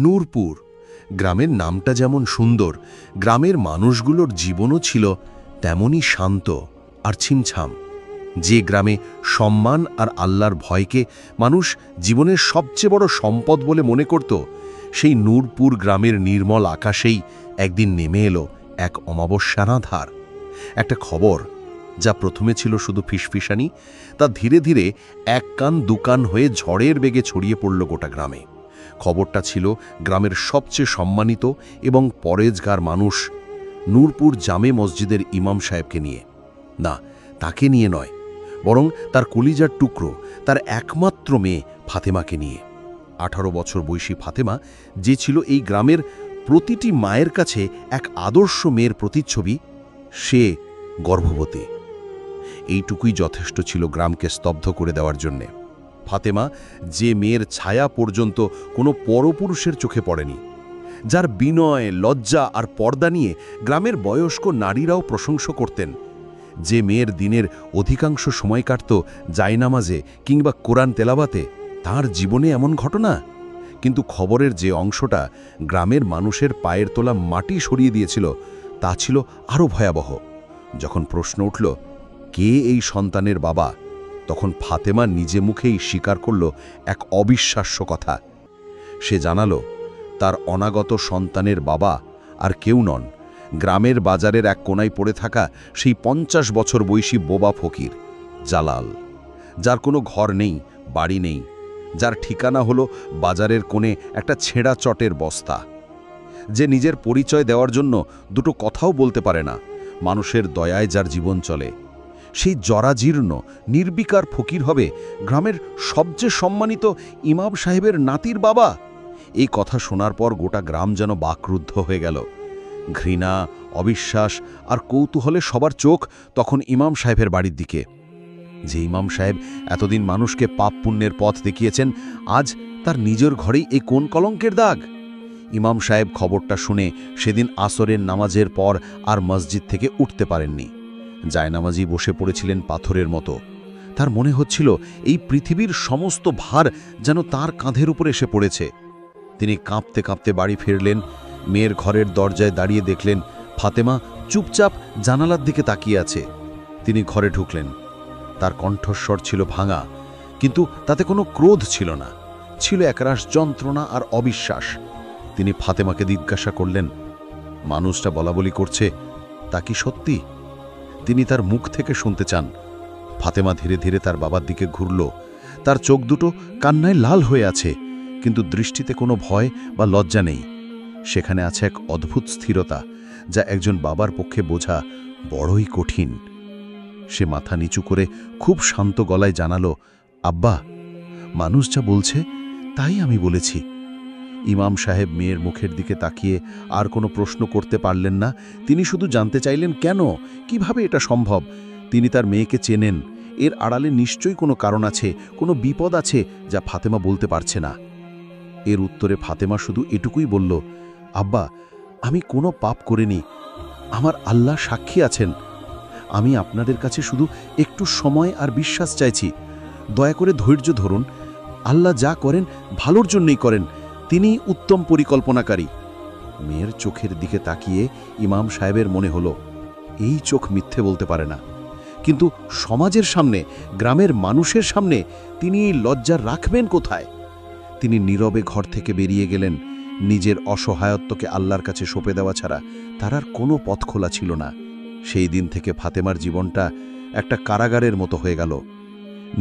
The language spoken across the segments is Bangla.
নূরপুর গ্রামের নামটা যেমন সুন্দর, গ্রামের মানুষগুলোর জীবনও ছিল তেমনই শান্ত আর ছিমছাম। যে গ্রামে সম্মান আর আল্লাহর ভয়কে মানুষ জীবনের সবচেয়ে বড় সম্পদ বলে মনে করত, সেই নূরপুর গ্রামের নির্মল আকাশেই একদিন নেমে এলো এক অমাবস্যার আঁধার। একটা খবর যা প্রথমে ছিল শুধু ফিসফিসানি, তা ধীরে ধীরে এক কান দুকান হয়ে ঝড়ের বেগে ছড়িয়ে পড়ল গোটা গ্রামে। খবরটা ছিল গ্রামের সবচেয়ে সম্মানিত এবং পরেজগার মানুষ নূরপুর জামে মসজিদের ইমাম সাহেবকে নিয়ে। না, তাকে নিয়ে নয়, বরং তার কলিজার টুকরো, তার একমাত্র মেয়ে ফাতেমাকে নিয়ে। 18 বছর বয়সী ফাতেমা, যে ছিল এই গ্রামের প্রতিটি মায়ের কাছে এক আদর্শ মেয়ের প্রতিচ্ছবি, সে গর্ভবতী। এইটুকুই যথেষ্ট ছিল গ্রামকে স্তব্ধ করে দেওয়ার জন্যে। ফাতেমা, যে মেয়ের ছায়া পর্যন্ত কোনো পরপুরুষের চোখে পড়েনি, যার বিনয়, লজ্জা আর পর্দা নিয়ে গ্রামের বয়স্ক নারীরাও প্রশংসা করতেন, যে মেয়ের দিনের অধিকাংশ সময় কাটত জায়নামাজে কিংবা কোরআন তেলাওয়াতে, তার জীবনে এমন ঘটনা। কিন্তু খবরের যে অংশটা গ্রামের মানুষের পায়ের তোলা মাটি সরিয়ে দিয়েছিল, তা ছিল আরও ভয়াবহ। যখন প্রশ্ন উঠল কে এই সন্তানের বাবা, তখন ফাতেমা নিজে মুখেই স্বীকার করল এক অবিশ্বাস্য কথা। সে জানালো তার অনাগত সন্তানের বাবা আর কেউ নন, গ্রামের বাজারের এক কোনায় পড়ে থাকা সেই 50 বছর বয়সী বোবা ফকির জালাল, যার কোনো ঘর নেই, বাড়ি নেই, যার ঠিকানা হলো বাজারের কোণে একটা ছেঁড়া চটের বস্তা, যে নিজের পরিচয় দেওয়ার জন্য দুটো কথাও বলতে পারে না, মানুষের দয়ায় যার জীবন চলে। সেই জরাজীর্ণ নির্বিকার ফকির হবে গ্রামের সবচেয়ে সম্মানিত ইমাম সাহেবের নাতির বাবা। এই কথা শোনার পর গোটা গ্রাম যেন বাকরুদ্ধ হয়ে গেল। ঘৃণা, অবিশ্বাস আর কৌতূহলে সবার চোখ তখন ইমাম সাহেবের বাড়ির দিকে। যে ইমাম সাহেব এতদিন মানুষকে পাপ পুণ্যের পথ দেখিয়েছেন, আজ তার নিজের ঘরেই এই কোন কলঙ্কের দাগ। ইমাম সাহেব খবরটা শুনে সেদিন আসরের নামাজের পর আর মসজিদ থেকে উঠতে পারেননি। জায়নামাজি বসে পড়েছিলেন পাথরের মতো। তার মনে হচ্ছিল এই পৃথিবীর সমস্ত ভার যেন তার কাঁধের উপর এসে পড়েছে। তিনি কাঁপতে কাঁপতে বাড়ি ফিরলেন। মেয়ের ঘরের দরজায় দাঁড়িয়ে দেখলেন ফাতেমা চুপচাপ জানালার দিকে তাকিয়ে আছে। তিনি ঘরে ঢুকলেন। তার কণ্ঠস্বর ছিল ভাঙা, কিন্তু তাতে কোনো ক্রোধ ছিল না, ছিল একরাশ যন্ত্রণা আর অবিশ্বাস। তিনি ফাতেমাকে জিজ্ঞাসা করলেন, মানুষটা বলাবলি করছে, তা কি সত্যি? তিনি তার মুখ থেকে শুনতে চান। ফাতেমা ধীরে ধীরে তার বাবার দিকে ঘুরল। তার চোখ দুটো কান্নায় লাল হয়ে আছে, কিন্তু দৃষ্টিতে কোনো ভয় বা লজ্জা নেই। সেখানে আছে এক অদ্ভুত স্থিরতা, যা একজন বাবার পক্ষে বোঝা বড়ই কঠিন। সে মাথা নিচু করে খুব শান্ত গলায় জানালো, আব্বা, মানুষ যা বলছে তাই আমি বলেছি। ইমাম সাহেব মেয়ের মুখের দিকে তাকিয়ে আর কোনো প্রশ্ন করতে পারলেন না। তিনি শুধু জানতে চাইলেন কেন, কিভাবে এটা সম্ভব। তিনি তার মেয়েকে চেনেন, এর আড়ালে নিশ্চয়ই কোনো কারণ আছে, কোনো বিপদ আছে যা ফাতেমা বলতে পারছে না। এর উত্তরে ফাতেমা শুধু এটুকুই বলল, আব্বা, আমি কোনো পাপ করিনি, আমার আল্লাহ সাক্ষী আছেন। আমি আপনাদের কাছে শুধু একটু সময় আর বিশ্বাস চাইছি। দয়া করে ধৈর্য ধরুন। আল্লাহ যা করেন ভালোর জন্যই করেন, তিনিই উত্তম পরিকল্পনাকারী। মেয়ের চোখের দিকে তাকিয়ে ইমাম সাহেবের মনে হলো, এই চোখ মিথ্যে বলতে পারে না। কিন্তু সমাজের সামনে, গ্রামের মানুষের সামনে তিনি এই লজ্জা রাখবেন কোথায়? তিনি নীরবে ঘর থেকে বেরিয়ে গেলেন। নিজের অসহায়ত্বকে আল্লাহর কাছে সঁপে দেওয়া ছাড়া তার আর কোনো পথ খোলা ছিল না। সেই দিন থেকে ফাতেমার জীবনটা একটা কারাগারের মতো হয়ে গেল।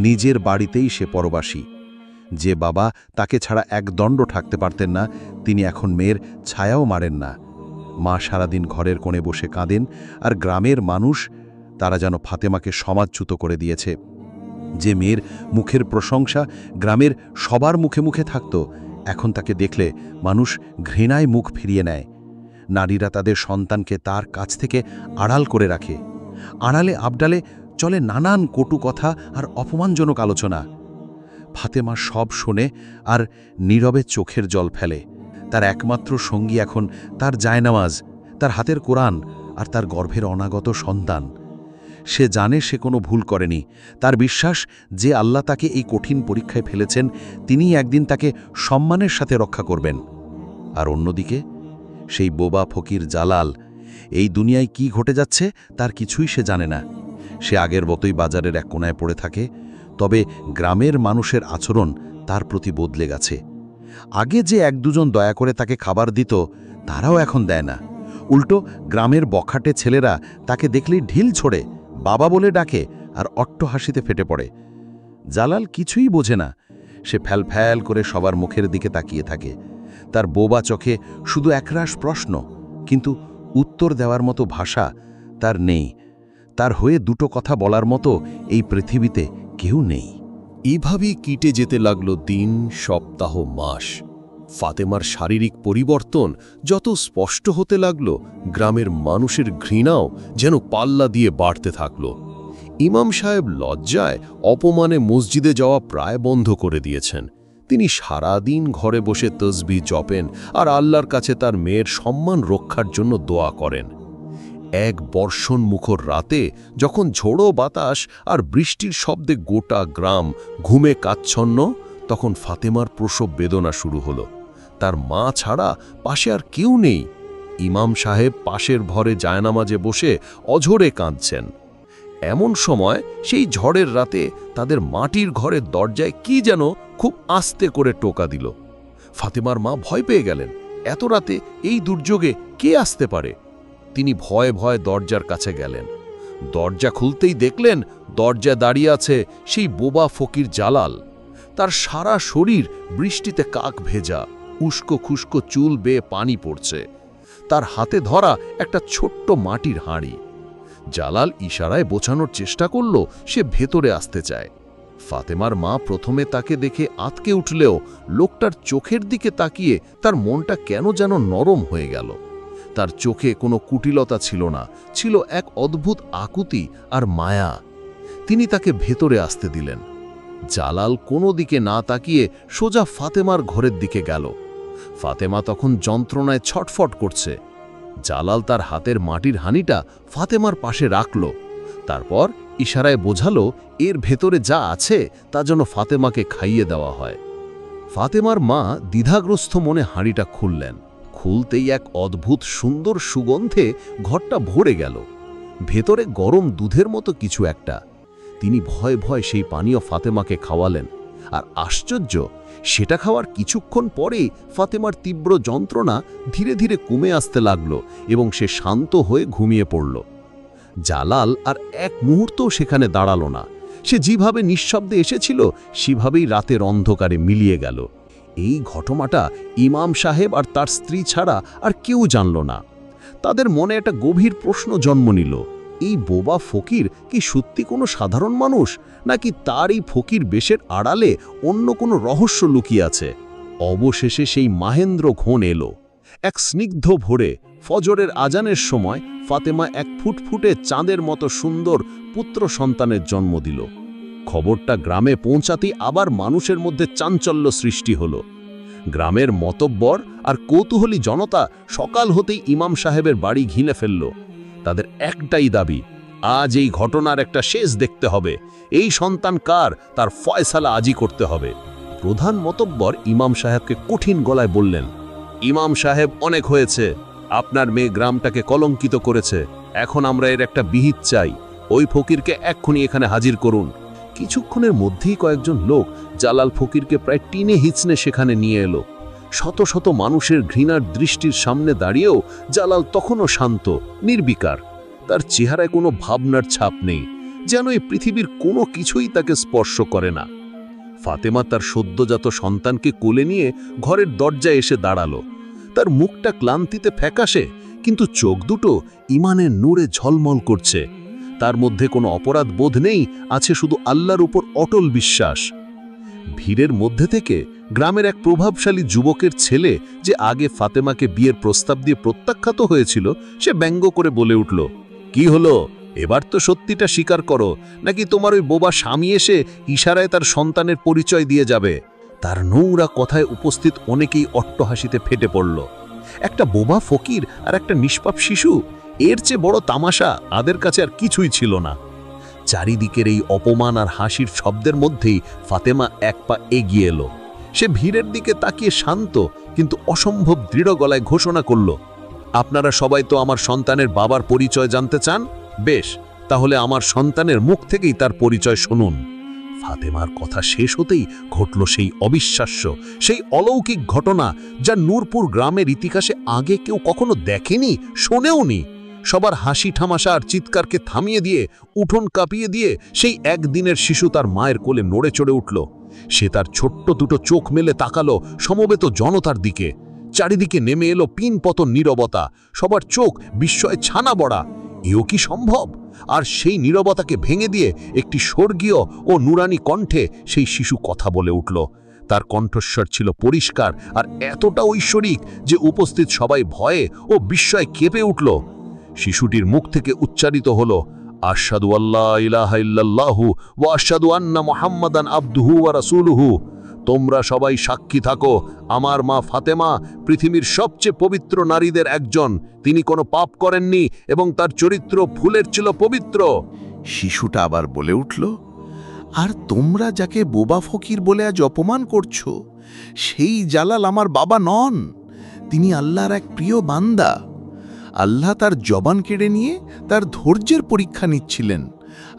নিজের বাড়িতেই সে পরবাসী। যে বাবা তাকে ছাড়া এক দণ্ড থাকতে পারতেন না, তিনি এখন মেয়ের ছায়াও মারেন না। মা সারাদিন ঘরের কোণে বসে কাঁদেন, আর গ্রামের মানুষ, তারা যেন ফাতেমাকে সমাজচ্যুত করে দিয়েছে। যে মেয়ের মুখের প্রশংসা গ্রামের সবার মুখে মুখে থাকত, এখন তাকে দেখলে মানুষ ঘৃণায় মুখ ফিরিয়ে নেয়। নারীরা তাদের সন্তানকে তার কাছ থেকে আড়াল করে রাখে। আড়ালে আবডালে চলে নানান কটু কথা আর অপমানজনক আলোচনা। ফাতেমা সব শোনে আর নীরবে চোখের জল ফেলে। তার একমাত্র সঙ্গী এখন তার জায়নামাজ, তার হাতের কোরআন আর তার গর্ভের অনাগত সন্তান। সে জানে সে কোনো ভুল করেনি। তার বিশ্বাস যে আল্লাহ তাকে এই কঠিন পরীক্ষায় ফেলেছেন, তিনিই একদিন তাকে সম্মানের সাথে রক্ষা করবেন। আর অন্যদিকে সেই বোবা ফকির জালাল, এই দুনিয়ায় কি ঘটে যাচ্ছে তার কিছুই সে জানে না। সে আগের মতোই বাজারের এক কোণায় পড়ে থাকে, তবে গ্রামের মানুষের আচরণ তার প্রতি বদলে গেছে। আগে যে এক দুজন দয়া করে তাকে খাবার দিত, তারাও এখন দেয় না। উল্টো গ্রামের বখাটে ছেলেরা তাকে দেখলেই ঢিল ছোড়ে, বাবা বলে ডাকে আর অট্টহাসিতে ফেটে পড়ে। জালাল কিছুই বোঝে না। সে ফ্যাল করে সবার মুখের দিকে তাকিয়ে থাকে। তার বোবা চোখে শুধু একরাশ প্রশ্ন, কিন্তু উত্তর দেওয়ার মতো ভাষা তার নেই। তার হয়ে দুটো কথা বলার মতো এই পৃথিবীতে কেউ নেই। এভাবেই কেটে যেতে লাগলো দিন, সপ্তাহ, মাস। ফাতেমার শারীরিক পরিবর্তন যত স্পষ্ট হতে লাগলো, গ্রামের মানুষের ঘৃণাও যেন পাল্লা দিয়ে বাড়তে থাকলো। ইমাম সাহেব লজ্জায় অপমানে মসজিদে যাওয়া প্রায় বন্ধ করে দিয়েছেন। তিনি সারাদিন ঘরে বসে তসবিহ জপেন আর আল্লাহর কাছে তার মেয়ের সম্মান রক্ষার জন্য দোয়া করেন। এক বর্ষণমুখর রাতে যখন ঝোড়ো বাতাস আর বৃষ্টির শব্দে গোটা গ্রাম ঘুমে কাচ্ছন্ন, তখন ফাতেমার প্রসব বেদনা শুরু হলো। তার মা ছাড়া পাশে আর কেউ নেই। ইমাম সাহেব পাশের ঘরে জায়নামাজে বসে অঝোরে কাঁদছেন। এমন সময় সেই ঝড়ের রাতে তাদের মাটির ঘরের দরজায় কি যেন খুব আস্তে করে টোকা দিল। ফাতেমার মা ভয় পেয়ে গেলেন। এত রাতে এই দুর্যোগে কে আসতে পারে? তিনি ভয়ে ভয়ে দরজার কাছে গেলেন। দরজা খুলতেই দেখলেন দরজায় দাঁড়িয়ে আছে সেই বোবা ফকির জালাল। তার সারা শরীর বৃষ্টিতে কাক ভেজা, উস্কো খুস্কো চুল বেয়ে পানি পড়ছে। তার হাতে ধরা একটা ছোট্ট মাটির হাঁড়ি। জালাল ইশারায় বোঝানোর চেষ্টা করল সে ভেতরে আসতে চায়। ফাতেমার মা প্রথমে তাকে দেখে আঁতকে উঠলেও লোকটার চোখের দিকে তাকিয়ে তার মনটা কেন যেন নরম হয়ে গেল। তার চোখে কোনো কুটিলতা ছিল না, ছিল এক অদ্ভুত আকুতি আর মায়া। তিনি তাকে ভেতরে আসতে দিলেন। জালাল কোনো দিকে না তাকিয়ে সোজা ফাতেমার ঘরের দিকে গেল। ফাতেমা তখন যন্ত্রণায় ছটফট করছে। জালাল তার হাতের মাটির হাঁড়িটা ফাতেমার পাশে রাখল। তারপর ইশারায় বোঝালো এর ভেতরে যা আছে তা যেন ফাতেমাকে খাইয়ে দেওয়া হয়। ফাতেমার মা দ্বিধাগ্রস্ত মনে হাঁড়িটা খুললেন। খুলতেই এক অদ্ভুত সুন্দর সুগন্ধে ঘরটা ভরে গেল। ভেতরে গরম দুধের মতো কিছু একটা। তিনি ভয়ে ভয়ে সেই পানীয় ফাতেমাকে খাওয়ালেন। আর আশ্চর্য, সেটা খাওয়ার কিছুক্ষণ পরেই ফাতেমার তীব্র যন্ত্রণা ধীরে ধীরে কমে আসতে লাগল এবং সে শান্ত হয়ে ঘুমিয়ে পড়ল। জালাল আর এক মুহূর্তও সেখানে দাঁড়াল না। সে যেভাবে নিঃশব্দে এসেছিল সেভাবেই রাতের অন্ধকারে মিলিয়ে গেল। এই ঘটনাটা ইমাম সাহেব আর তার স্ত্রী ছাড়া আর কেউ জানল না। তাদের মনে একটা গভীর প্রশ্ন জন্ম নিল, এই বোবা ফকির কি সত্যি কোনো সাধারণ মানুষ, নাকি তার এই ফকির বেশের আড়ালে অন্য কোনো রহস্য লুকিয়ে আছে? অবশেষে সেই মাহেন্দ্র ঘন এলো। এক স্নিগ্ধ ভোরে ফজরের আজানের সময় ফাতেমা এক ফুটফুটে চাঁদের মতো সুন্দর পুত্র সন্তানের জন্ম দিল। খবরটা গ্রামে পৌঁছাতেই আবার মানুষের মধ্যে চাঞ্চল্য সৃষ্টি হলো। গ্রামের মতব্বর আর কৌতূহলী জনতা সকাল হতেই ইমাম সাহেবের বাড়ি ঘিরে ফেলল। তাদের একটাই দাবি, আজ এই ঘটনার একটা শেষ দেখতে হবে। এই সন্তান কার তার ফয়সালা আজই করতে হবে। প্রধান মতব্বর ইমাম সাহেবকে কঠিন গলায় বললেন, ইমাম সাহেব, অনেক হয়েছে। আপনার মেয়ে গ্রামটাকে কলঙ্কিত করেছে। এখন আমরা এর একটা বিহিত চাই। ওই ফকিরকে এক্ষুনি এখানে হাজির করুন। কিছুক্ষণের মধ্যেই কয়েকজন লোক জালাল ফকিরকে প্রায় টিনে হিচনে সেখানে নিয়ে এলো। শত শত মানুষের ঘৃণার দৃষ্টির সামনে দাঁড়িয়েও জালাল তখনও শান্ত, নির্বিকার। তার চেহারায় কোনো ভাবনার ছাপ নেই, যেন এই পৃথিবীর কোনো কিছুই তাকে স্পর্শ করে না। ফাতেমা তার সদ্যজাত সন্তানকে কোলে নিয়ে ঘরের দরজায় এসে দাঁড়ালো। তার মুখটা ক্লান্তিতে ফ্যাকাশে, কিন্তু চোখ দুটো ইমানের নূরে ঝলমল করছে। তার মধ্যে কোনো অপরাধ বোধ নেই, আছে শুধু আল্লাহর উপর অটল বিশ্বাস। ভিড়ের মধ্যে থেকে গ্রামের এক প্রভাবশালী যুবকের ছেলে, যে আগে ফাতেমাকে বিয়ের প্রস্তাব দিয়ে প্রত্যাখ্যাত হয়েছিল, সে ব্যঙ্গ করে বলে উঠল, কি হলো, এবার তো সত্যিটা স্বীকার করো, নাকি তোমার ওই বোবা স্বামী এসে ইশারায় তার সন্তানের পরিচয় দিয়ে যাবে? তার নোংরা কথায় উপস্থিত অনেকেই অট্টহাসিতে ফেটে পড়ল। একটা বোবা ফকির আর একটা নিষ্পাপ শিশু, এর চেয়ে বড় তামাশা তাদের কাছে আর কিছুই ছিল না। চারিদিকের এই অপমান আর হাসির শব্দের মধ্যেই ফাতেমা এক পা এগিয়ে এলো। সে ভিড়ের দিকে তাকিয়ে শান্ত কিন্তু অসম্ভব দৃঢ় গলায় ঘোষণা করল, আপনারা সবাই তো আমার সন্তানের বাবার পরিচয় জানতে চান? বেশ, তাহলে আমার সন্তানের মুখ থেকেই তার পরিচয় শুনুন। ফাতেমার কথা শেষ হতেই ঘটল সেই অবিশ্বাস্য, সেই অলৌকিক ঘটনা যা নূরপুর গ্রামের ইতিহাসে আগে কেউ কখনো দেখেনি, শোনেওনি। সবার হাসি ঠামাশা আর চিৎকারকে থামিয়ে দিয়ে, উঠোন কাঁপিয়ে দিয়ে সেই একদিনের শিশু তার মায়ের কোলে নড়ে চড়ে উঠল। সে তার ছোট্ট দুটো চোখ মেলে তাকালো সমবেত জনতার দিকে। চারিদিকে নেমে এলো পিনপতন নীরবতা, সবার চোখ বিস্ময়ে ছানা বড়া। এও কি সম্ভব? আর সেই নীরবতাকে ভেঙে দিয়ে একটি স্বর্গীয় ও নুরানি কণ্ঠে সেই শিশু কথা বলে উঠল। তার কণ্ঠস্বর ছিল পরিষ্কার আর এতটা ঐশ্বরিক যে উপস্থিত সবাই ভয়ে ও বিস্ময়ে কেঁপে উঠল। শিশুটির মুখ থেকে উচ্চারিত হলো, আশহাদু আল্লা ইলাহা ইল্লাল্লাহু ওয়া আশহাদু আন্না মুহাম্মাদান আবদুহু ওয়া রাসূলুহু। তোমরা সবাই সাক্ষী থাকো, আমার মা ফাতেমা পৃথিবীর সবচেয়ে পবিত্র নারীদের একজন। তিনি কোনো পাপ করেননি এবং তার চরিত্র ফুলের ছিল পবিত্র। শিশুটা আবার বলে উঠল, আর তোমরা যাকে বোবা ফকির বলে আজ অপমান করছো, সেই জালাল আমার বাবা নন। তিনি আল্লাহর এক প্রিয় বান্দা। আল্লাহ তার জবান কেড়ে নিয়ে তার ধৈর্যের পরীক্ষা নিচ্ছিলেন,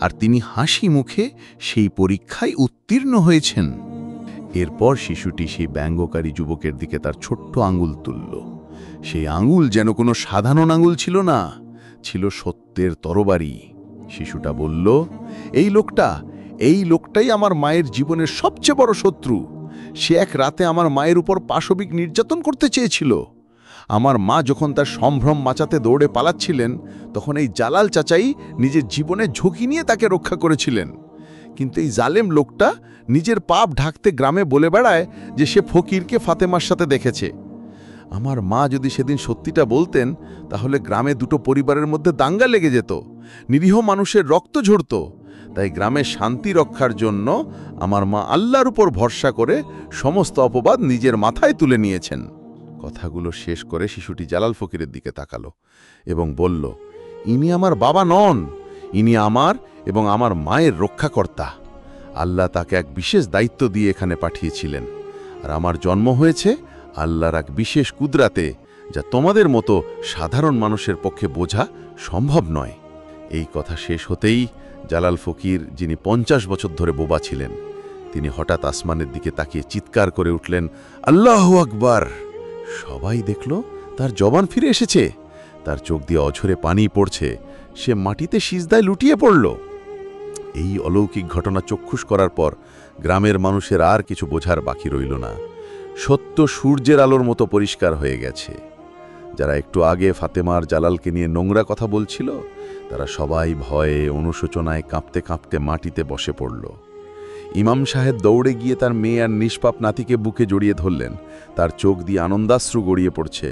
আর তিনি হাসি মুখে সেই পরীক্ষায় উত্তীর্ণ হয়েছেন। এরপর শিশুটি সেই ব্যঙ্গকারী যুবকের দিকে তার ছোট্ট আঙুল তুলল। সেই আঙুল যেন কোনো সাধারণ আঙুল ছিল না, ছিল সত্যের তরবারি। শিশুটা বলল, এই লোকটাই আমার মায়ের জীবনের সবচেয়ে বড় শত্রু। সে এক রাতে আমার মায়ের উপর পাশবিক নির্যাতন করতে চেয়েছিল। আমার মা যখন তার সম্ভ্রম বাঁচাতে দৌড়ে পালাচ্ছিলেন, তখন এই জালাল চাচাই নিজের জীবনে ঝুঁকি নিয়ে তাকে রক্ষা করেছিলেন। কিন্তু এই জালেম লোকটা নিজের পাপ ঢাকতে গ্রামে বলে বেড়ায় যে সে ফকিরকে ফাতেমার সাথে দেখেছে। আমার মা যদি সেদিন সত্যিটা বলতেন, তাহলে গ্রামে দুটো পরিবারের মধ্যে দাঙ্গা লেগে যেত, নিরীহ মানুষের রক্ত ঝরত। তাই গ্রামের শান্তি রক্ষার জন্য আমার মা আল্লাহর উপর ভরসা করে সমস্ত অপবাদ নিজের মাথায় তুলে নিয়েছেন। কথাগুলো শেষ করে শিশুটি জালাল ফকিরের দিকে তাকালো এবং বলল, ইনি আমার বাবা নন, ইনি আমার এবং আমার মায়ের রক্ষাকর্তা। আল্লাহ তাকে এক বিশেষ দায়িত্ব দিয়ে এখানে পাঠিয়েছিলেন, আর আমার জন্ম হয়েছে আল্লাহর এক বিশেষ কুদরাতে, যা তোমাদের মতো সাধারণ মানুষের পক্ষে বোঝা সম্ভব নয়। এই কথা শেষ হতেই জালাল ফকির, যিনি 50 বছর ধরে বোবা ছিলেন, তিনি হঠাৎ আসমানের দিকে তাকিয়ে চিৎকার করে উঠলেন, আল্লাহু আকবার! সবাই দেখল তার জবান ফিরে এসেছে, তার চোখ দিয়ে অঝরে পানি পড়ছে, সে মাটিতে সিজদায় লুটিয়ে পড়ল। এই অলৌকিক ঘটনা চক্ষুষ করার পর গ্রামের মানুষের আর কিছু বোঝার বাকি রইল না। সত্য সূর্যের আলোর মতো পরিষ্কার হয়ে গেছে। যারা একটু আগে ফাতেমার জালালকে নিয়ে নোংরা কথা বলছিল, তারা সবাই ভয়ে অনুশোচনায় কাঁপতে কাঁপতে মাটিতে বসে পড়ল। ইমাম সাহেব দৌড়ে গিয়ে তার মেয়ে আর নিষ্পাপ নাতিকে বুকে জড়িয়ে ধরলেন। তার চোখ দিয়ে আনন্দাশ্রু গড়িয়ে পড়ছে।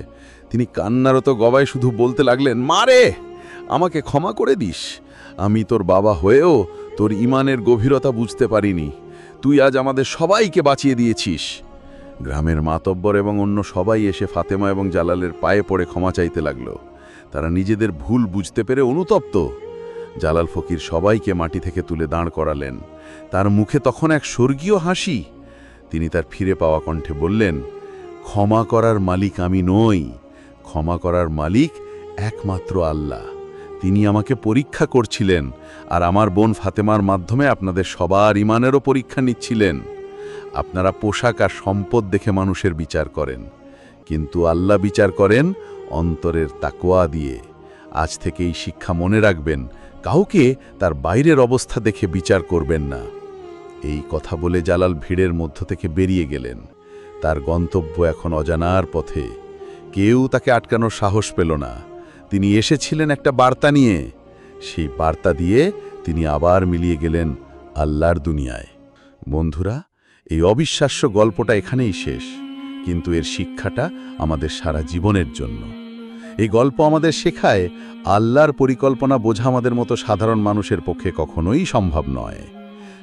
তিনি কান্নারত গলায় শুধু বলতে লাগলেন, মারে, আমাকে ক্ষমা করে দিস। আমি তোর বাবা হয়েও তোর ঈমানের গভীরতা বুঝতে পারিনি। তুই আজ আমাদের সবাইকে বাঁচিয়ে দিয়েছিস। গ্রামের মাতব্বর এবং অন্য সবাই এসে ফাতেমা এবং জালালের পায়ে পড়ে ক্ষমা চাইতে লাগল। তারা নিজেদের ভুল বুঝতে পেরে অনুতপ্ত। জালাল ফকির সবাইকে মাটি থেকে তুলে দাঁড় করালেন। তার মুখে তখন এক স্বর্গীয় হাসি। তিনি তার ফিরে পাওয়া কণ্ঠে বললেন, ক্ষমা করার মালিক আমি নই, ক্ষমা করার মালিক একমাত্র আল্লাহ। তিনি আমাকে পরীক্ষা করছিলেন, আর আমার বোন ফাতেমার মাধ্যমে আপনাদের সবার ঈমানেরও পরীক্ষা নিচ্ছিলেন। আপনারা পোশাক আর সম্পদ দেখে মানুষের বিচার করেন, কিন্তু আল্লাহ বিচার করেন অন্তরের তাকওয়া দিয়ে। আজ থেকে এই শিক্ষা মনে রাখবেন, কাউকে তার বাইরের অবস্থা দেখে বিচার করবেন না। এই কথা বলে জালাল ভিড়ের মধ্য থেকে বেরিয়ে গেলেন। তার গন্তব্য এখন অজানার পথে। কেউ তাকে আটকানোর সাহস পেল না। তিনি এসেছিলেন একটা বার্তা নিয়ে। সেই বার্তা দিয়ে তিনি আবার মিলিয়ে গেলেন আল্লাহর দুনিয়ায়। বন্ধুরা, এই অবিশ্বাস্য গল্পটা এখানেই শেষ, কিন্তু এর শিক্ষাটা আমাদের সারা জীবনের জন্য। এই গল্প আমাদের শেখায়, আল্লাহর পরিকল্পনা বোঝা আমাদের মতো সাধারণ মানুষের পক্ষে কখনোই সম্ভব নয়।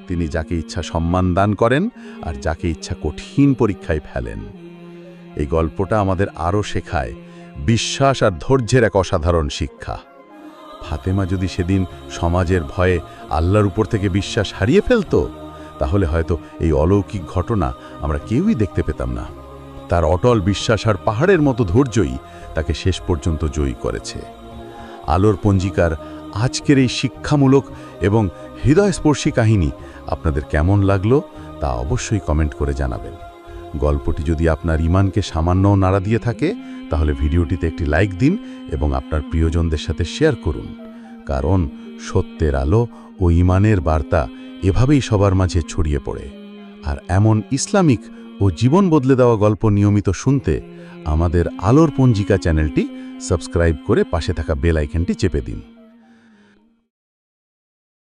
তিনি যাকে ইচ্ছা সম্মান দান করেন, আর যাকে ইচ্ছা কঠিন পরীক্ষায় ফেলেন। এই গল্পটা আমাদের আরও শেখায় বিশ্বাস আর ধৈর্যের এক অসাধারণ শিক্ষা। ফাতেমা যদি সেদিন সমাজের ভয়ে আল্লাহর উপর থেকে বিশ্বাস হারিয়ে ফেলত, তাহলে হয়তো এই অলৌকিক ঘটনা আমরা কেউই দেখতে পেতাম না। তার অটল বিশ্বাস আর পাহাড়ের মতো ধৈর্যই তাকে শেষ পর্যন্ত জয়ী করেছে। আলোর পঞ্জিকার আজকের এই শিক্ষামূলক এবং হৃদয়স্পর্শী কাহিনী আপনাদের কেমন লাগলো তা অবশ্যই কমেন্ট করে জানাবেন। গল্পটি যদি আপনার ঈমানকে সামান্যও নাড়া দিয়ে থাকে তাহলে ভিডিওটিতে একটি লাইক দিন এবং আপনার প্রিয়জনদের সাথে শেয়ার করুন, কারণ সত্যের আলো ও ঈমানের বার্তা এভাবেই সবার মাঝে ছড়িয়ে পড়ে। আর এমন ইসলামিক ও জীবন বদলে দেওয়া গল্প নিয়মিত শুনতে আমাদের আলোর পঞ্জিকা চ্যানেলটি সাবস্ক্রাইব করে পাশে থাকা বেল আইকনটি চেপে দিন।